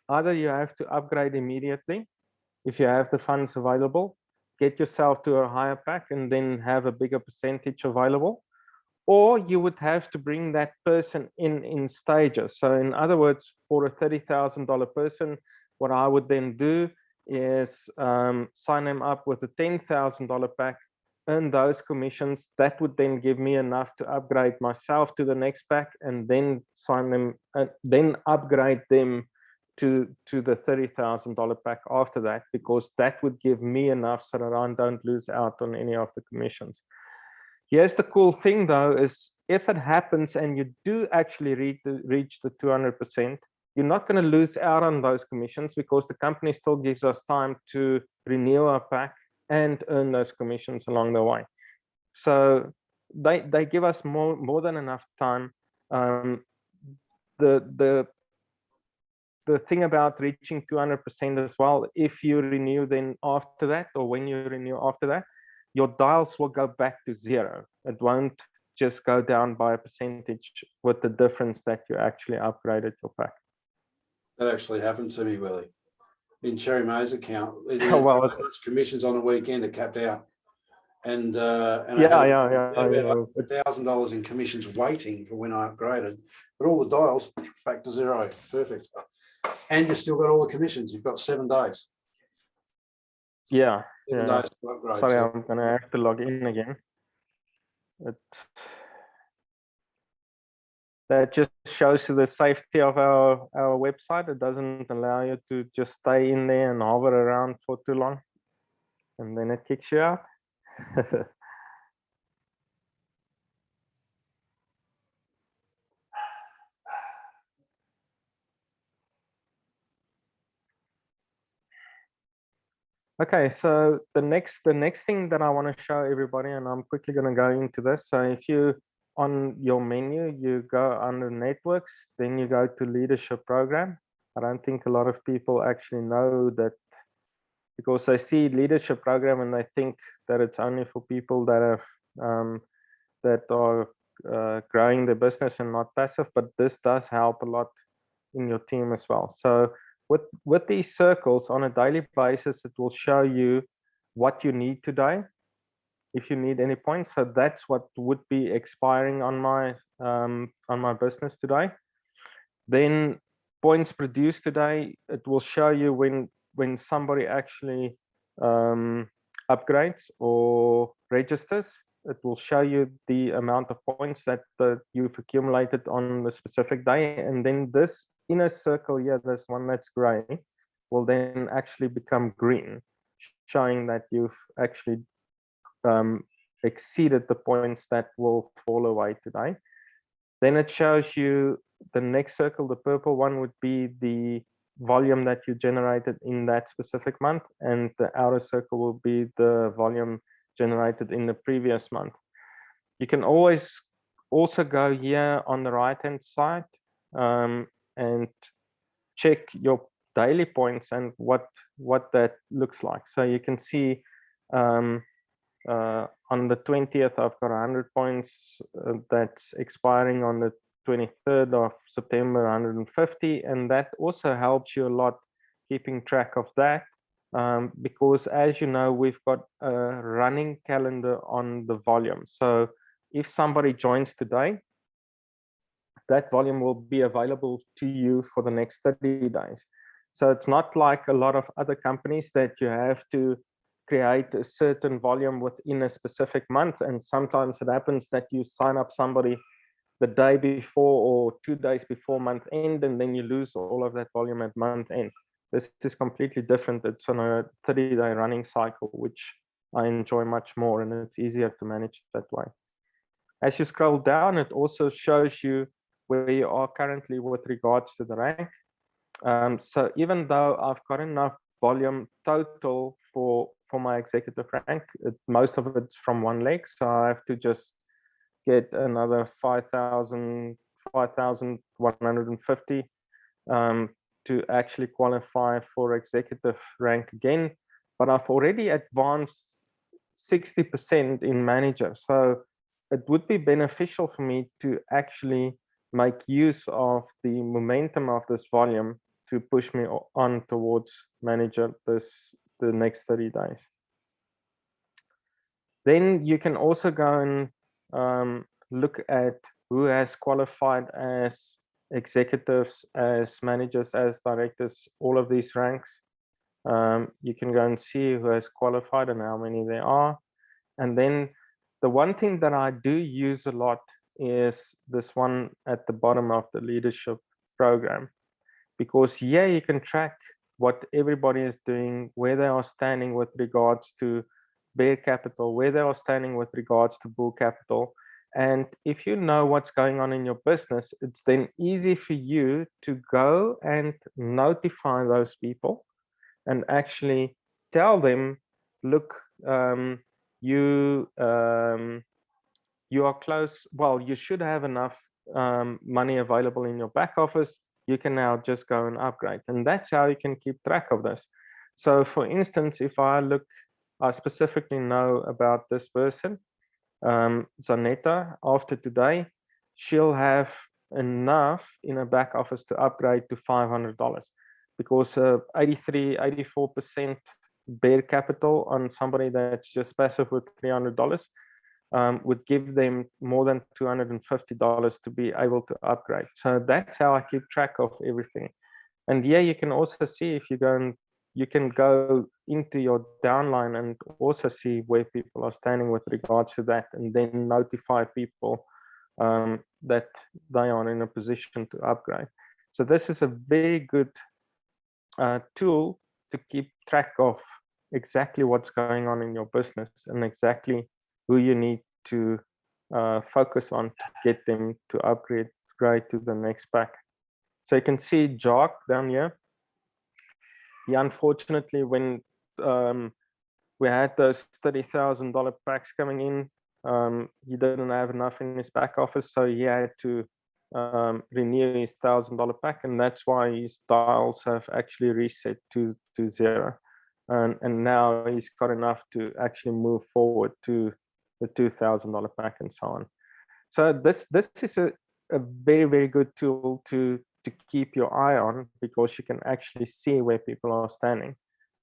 Either you have to upgrade immediately if you have the funds available, get yourself to a higher pack and then have a bigger percentage available, or you would have to bring that person in stages. So in other words, for a $30,000 person, what I would then do is sign them up with a $10,000 pack, earn those commissions. That would then give me enough to upgrade myself to the next pack, and then sign them, then upgrade them to the $30,000 pack after that, because that would give me enough so that I don't lose out on any of the commissions. Here's the cool thing though, is if it happens and you do actually reach the 200%, you're not going to lose out on those commissions, because the company still gives us time to renew our pack and earn those commissions along the way. So they give us more than enough time. The thing about reaching 200% as well, if you renew then after that, or when you renew after that, your dials will go back to zero. It won't just go down by a percentage with the difference that you actually upgraded your pack. That actually happened to me, Willie. In Cherry May's account, Well, commissions on a weekend are capped out. And I had yeah. about $1,000 in commissions waiting for when I upgraded, but all the dials back to zero. Perfect. And you've still got all the commissions. You've got 7 days. Yeah. 7 Yeah. days to upgrade. Sorry, So I'm gonna have to log in again. that just shows you the safety of our website. It doesn't allow you to just stay in there and hover around for too long, and then it kicks you out. Okay, so the next thing that I want to show everybody, and I'm quickly going to go into this. So if you on your menu, you go under networks, then you go to leadership program. I don't think a lot of people actually know that, because they see leadership program and they think that it's only for people that have that are growing their business and not passive, but this does help a lot in your team as well. So with these circles on a daily basis, it will show you what you need today, if you need any points. So that's what would be expiring on my business today. Then points produced today, it will show you when somebody actually upgrades or registers. It will show you the amount of points that you've accumulated on the specific day. And then this inner circle here, this one that's gray, will then actually become green, showing that you've actually exceeded the points that will fall away today. Then it shows you the next circle, the purple one, would be the volume that you generated in that specific month, and the outer circle will be the volume generated in the previous month. You can always also go here on the right hand side and check your daily points and what that looks like. So you can see on the 20th, I've got 100 points that's expiring on the 23rd of September, 150, and that also helps you a lot keeping track of that, because as you know, we've got a running calendar on the volume. So if somebody joins today, that volume will be available to you for the next 30 days. So it's not like a lot of other companies that you have to create a certain volume within a specific month, and sometimes it happens that you sign up somebody the day before or 2 days before month end, and then you lose all of that volume at month end. This is completely different. It's on a 30-day running cycle, which I enjoy much more, and it's easier to manage that way. As you scroll down, it also shows you where you are currently with regards to the rank. So even though I've got enough volume total for my executive rank, most of it's from one leg, so I have to just get another 5,150 to actually qualify for executive rank again. But I've already advanced 60% in manager, so it would be beneficial for me to actually make use of the momentum of this volume to push me on towards manager the next 30 days. Then you can also go and look at who has qualified as executives, as managers, as directors, all of these ranks. You can go and see who has qualified and how many there are. And then the one thing that I do use a lot is this one at the bottom of the leadership program, because here you can track what everybody is doing, where they are standing with regards to bear capital, where they are standing with regards to bull capital. And if you know what's going on in your business, it's then easy for you to go and notify those people and actually tell them, look, you are close. Well, you should have enough money available in your back office. You can now just go and upgrade. And that's how you can keep track of this. So for instance, if I specifically know about this person, Zanetta, after today, she'll have enough in her back office to upgrade to $500, because 84% bear capital on somebody that's just passive with $300 would give them more than $250 to be able to upgrade. So that's how I keep track of everything. And yeah, you can also see, if you go and you can go into your downline and also see where people are standing with regards to that, and then notify people that they are in a position to upgrade. So this is a very good tool to keep track of exactly what's going on in your business and exactly who you need to focus on to get them to upgrade to the next pack. So you can see Jock down here. He unfortunately, when we had those $30,000 packs coming in, he didn't have enough in his back office, so he had to renew his $1,000 pack, and that's why his dials have actually reset to 0. And now he's got enough to actually move forward to the $2,000 pack and so on. So this is a very, very good tool to keep your eye on, because you can actually see where people are standing.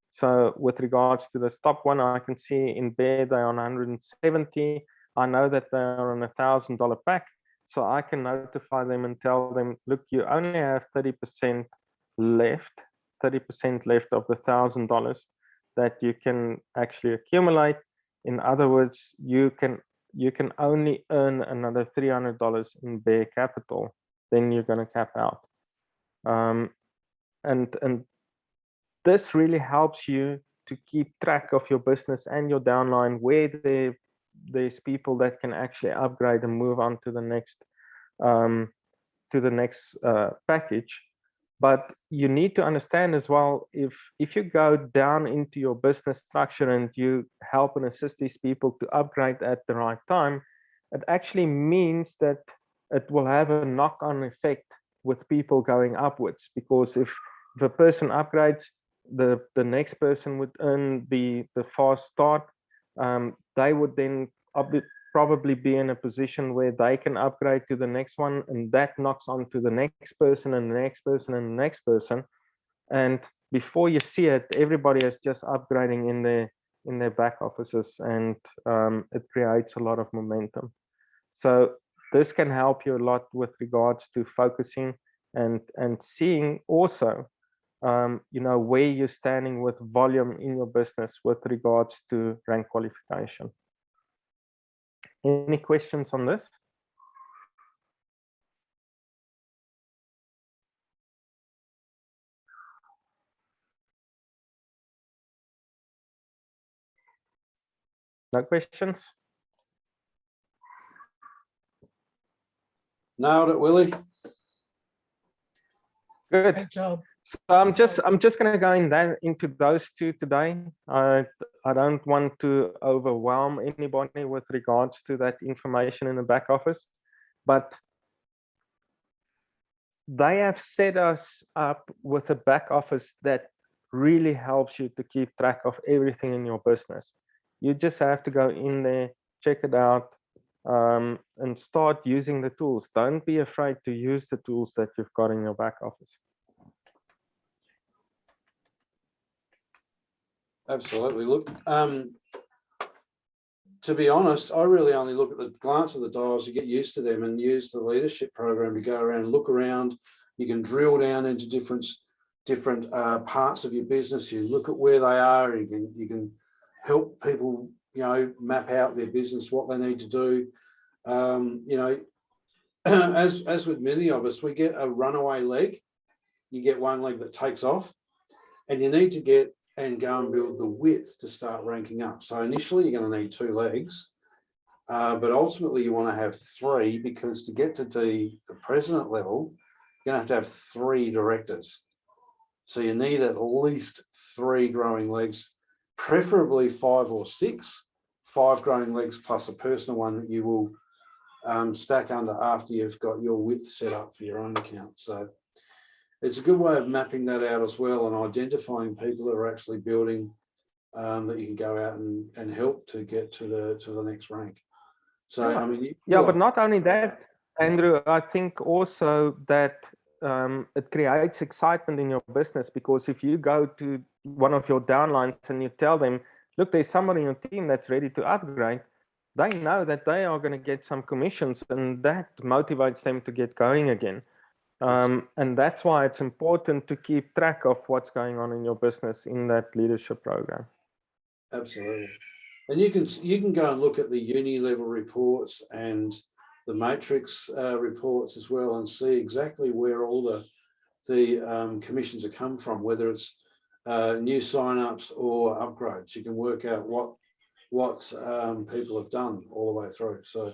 So with regards to the top one, I can see in there they're on 170. I know that they're on $1,000 pack, so I can notify them and tell them, look, you only have 30% left, 30% left of the $1,000 that you can actually accumulate. In other words, you can only earn another $300 in bare capital, then you're going to cap out. And this really helps you to keep track of your business and your downline, where there's people that can actually upgrade and move on to the next package. But you need to understand as well, if you go down into your business structure and you help and assist these people to upgrade at the right time, it actually means that it will have a knock-on effect with people going upwards. Because if a person upgrades, the next person would earn the fast start. They would then probably be in a position where they can upgrade to the next one, and that knocks on to the next person and the next person and the next person. And before you see it, everybody is just upgrading in their back offices, and it creates a lot of momentum. So this can help you a lot with regards to focusing and seeing also where you're standing with volume in your business with regards to rank qualification. Any questions on this? No questions? Nailed it, Willie. Good. Great job. So I'm just going to go into those two today. I don't want to overwhelm anybody with regards to that information in the back office, but they have set us up with a back office that really helps you to keep track of everything in your business. You just have to go in there, check it out, and start using the tools. Don't be afraid to use the tools that you've got in your back office. Absolutely. Look, to be honest, I really only look at the glance of the dials to get used to them, and use the leadership program to go around and look around. You can drill down into different parts of your business. You look at where they are. You can help people, map out their business, what they need to do. As with many of us, we get a runaway leg. You get one leg that takes off, and you need to get and go and build the width to start ranking up. So initially you're going to need 2 legs, but ultimately you want to have 3, because to get to the president level, you're going to have 3 directors. So you need at least 3 growing legs, preferably 5 or 6, 5 growing legs plus a personal one that you will stack under after you've got your width set up for your own account. So it's a good way of mapping that out as well, and identifying people that are actually building that you can go out and help to get to the next rank. So I mean, but not only that, Andrew, I think also that it creates excitement in your business, because if you go to one of your downlines and you tell them, look, there's somebody in your team that's ready to upgrade, they know that they are going to get some commissions, and that motivates them to get going again. And that's why it's important to keep track of what's going on in your business in that leadership program. Absolutely. And you can go and look at the uni level reports and matrix reports as well and see exactly where all the commissions have come from, whether it's new sign-ups or upgrades. You can work out what people have done all the way through. So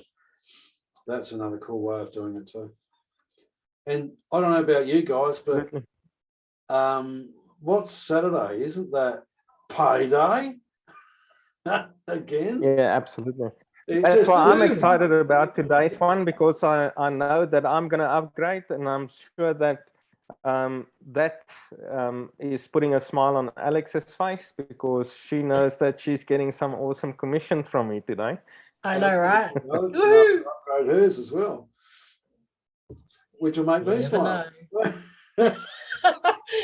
that's another cool way of doing it too. And I don't know about you guys, but what's Saturday? Isn't that payday again? Yeah, absolutely. It That's just why I'm boom. excited about today's one, because I know that I'm going to upgrade, and I'm sure that is putting a smile on Alex's face, because she knows that she's getting some awesome commission from me today. I know, right? Well, it's enough to upgrade hers as well, which will make me You never smile. know.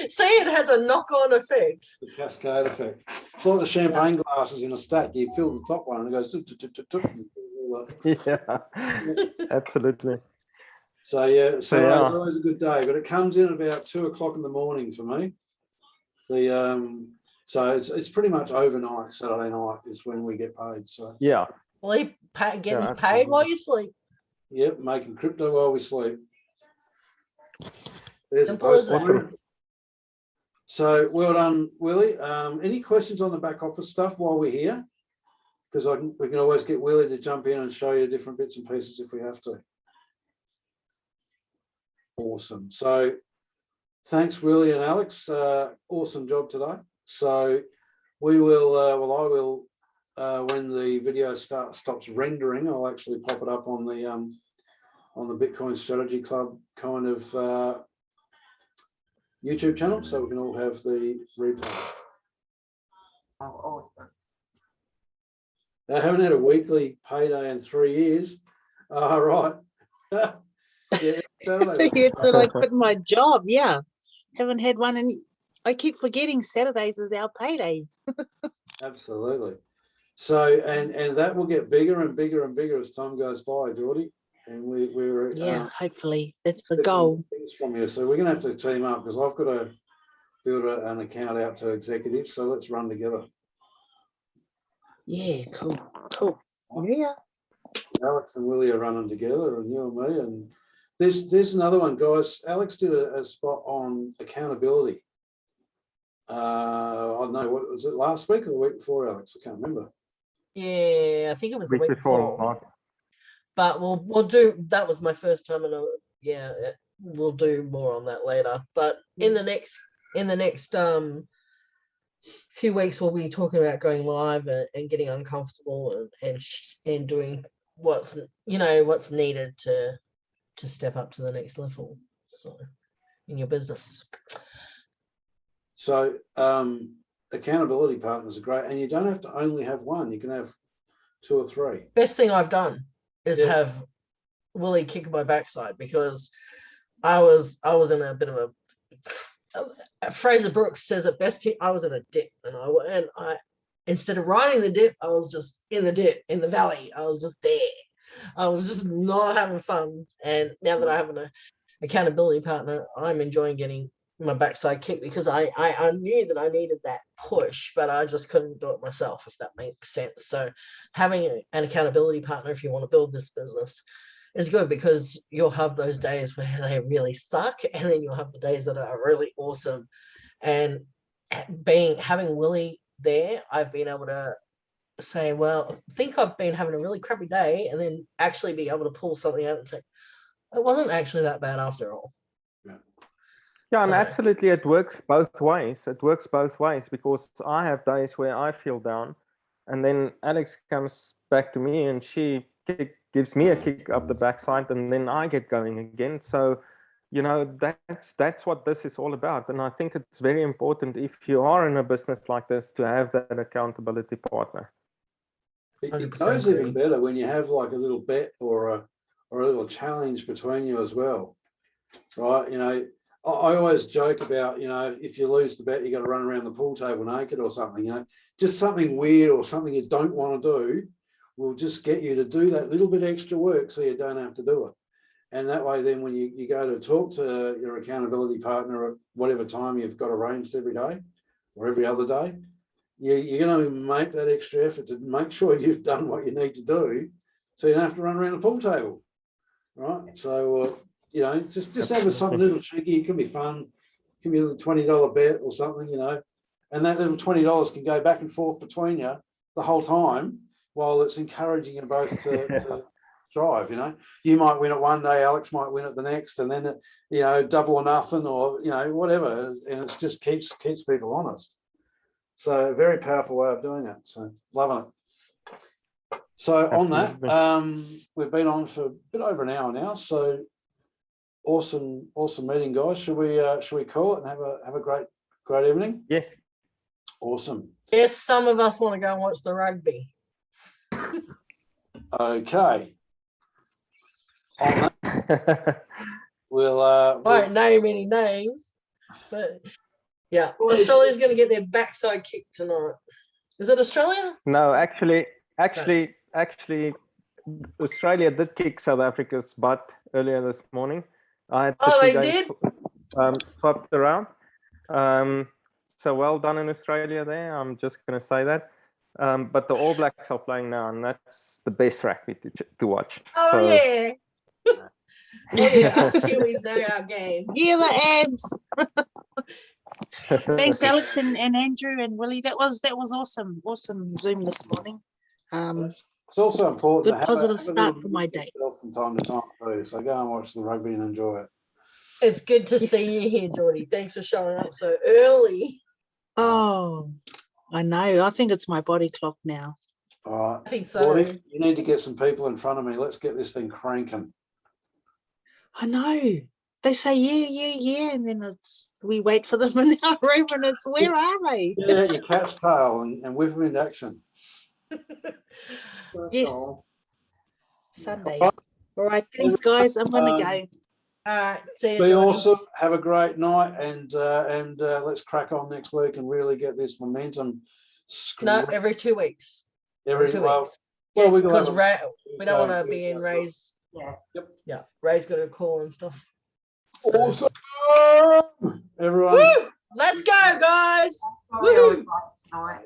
See, it has a knock-on effect. The cascade effect. It's like the champagne glasses in a stack. You fill the top one and it goes. Yeah, absolutely. So yeah, So, yeah. it's always a good day, but it comes in about 2 o'clock in the morning for me. So it's pretty much overnight. Saturday night is when we get paid. So Yeah. Sleep, getting Yeah, paid while you sleep. yep, making crypto while we sleep. There's Simple as a post. So well done, Willie. Any questions on the back office stuff while we're here? Because we can always get Willie to jump in and show you different bits and pieces if we have to. Awesome. So thanks, Willie and Alex. Awesome job today. So we will, I will, when the video stops rendering, I'll actually pop it up on the Bitcoin Strategy Club kind of YouTube channel, so we can all have the replay. Oh, awesome. I haven't had a weekly payday in 3 years. All right. Yeah, It's like quit my job. Yeah, haven't had one, and I keep forgetting Saturdays is our payday. absolutely. So and that will get bigger and bigger and bigger as time goes by, Geordie. And we're Yeah, hopefully that's the goal. things from you. So we're gonna have to team up, because I've got to build an account out to executives. So let's run together. Yeah, cool. Yeah. Alex and Willie are running together, and you and me. And there's another one, guys. Alex did a spot on accountability. I don't know, what was it, last week or the week before, Alex? I can't remember. Yeah, I think it was the Week week before. Mark. But we'll do. That was my first time, and we'll do more on that later. But in the next few weeks, we'll be talking about going live and getting uncomfortable and doing what's needed to step up to the next level. So in your business. So accountability partners are great, and you don't have to only have one. You can have 2 or 3. Best thing I've done is Yeah. have Willie kick my backside, because I was in a bit of a Fraser Brooks says it best. I was in a dip, and I instead of riding the dip, I was just in the dip, in the valley. I was just there. I was just not having fun. And now that I have an accountability partner, I'm enjoying getting my backside kicked, because I knew that I needed that push, but I just couldn't do it myself, if that makes sense. So having an accountability partner, if you want to build this business, is good, because you'll have those days where they really suck, and then you'll have the days that are really awesome. And having Willie there, I've been able to say, well, I think I've been having a really crappy day, and then actually be able to pull something out and say, it wasn't actually that bad after all. Yeah, and So- absolutely, it works both ways. It works both ways, because I have days where I feel down, and then Alex comes back to me and she gives me a kick up the backside, and then I get going again. So, that's what this is all about. And I think it's very important, if you are in a business like this, to have that accountability partner. It 100% goes even agree. better when you have like a little bet or a little challenge between you as well, right? I always joke about, if you lose the bet, you got to run around the pool table naked or something. Just something weird or something you don't want to do will just get you to do that little bit extra work, so you don't have to do it. And that way, then when you go to talk to your accountability partner at whatever time you've got arranged every day or every other day, you're going to make that extra effort to make sure you've done what you need to do, so you don't have to run around the pool table. right? So you know, just have something little cheeky. It can be fun. It can be a little $20 bet or something, you know, and that little $20 can go back and forth between you the whole time while it's encouraging you both to drive. You know, you might win it one day, Alex might win it the next, and then you know, double or nothing, or you know, whatever, and it just keeps people honest. So a very powerful way of doing it. So loving it. So on that, we've been on for a bit over an hour now. So awesome meeting, guys. Should we call it and have a great evening? Yes. Awesome. Yes, some of us want to go and watch the rugby. Okay. On that, we'll Won't name any names, but yeah, Australia's going to get their backside kicked tonight. Is it Australia? No, actually, Australia did kick South Africa's butt earlier this morning. I had They did? Swapped around. So well done in Australia there. I'm just going to say that. But the All Blacks are playing now, and that's the best rugby to watch. Oh, so, yeah. Us Kiwis know our game. Yeah, the abs. Thanks, Alex and Andrew and Willie. That was awesome. Awesome Zoom this morning. it's also important Good to have positive a start little for my day. from time to time too. So go and watch the rugby and enjoy it. It's good to see you here, Geordie. Thanks for showing up so early. Oh, I know. I think it's my body clock now. All right. I think so. Geordie, you need to get some people in front of me. Let's get this thing cranking. I know. They say yeah, and then we wait for them in our room, and it's where are they? Get out your cat's tail and whip them into action. Yes. Sunday. All right, thanks, guys. I'm gonna go. All right, see you, Be Geordie. awesome. Have a great night, and let's crack on next week and really get this momentum. No, every 2 weeks. Every 2 well, weeks. well, Yeah, we can because have we don't want to be in Ray's. Yeah. Yep. Yeah, Ray's got a call and stuff. awesome. Everyone. Woo! Let's go, guys. Sorry I was Woo! late tonight.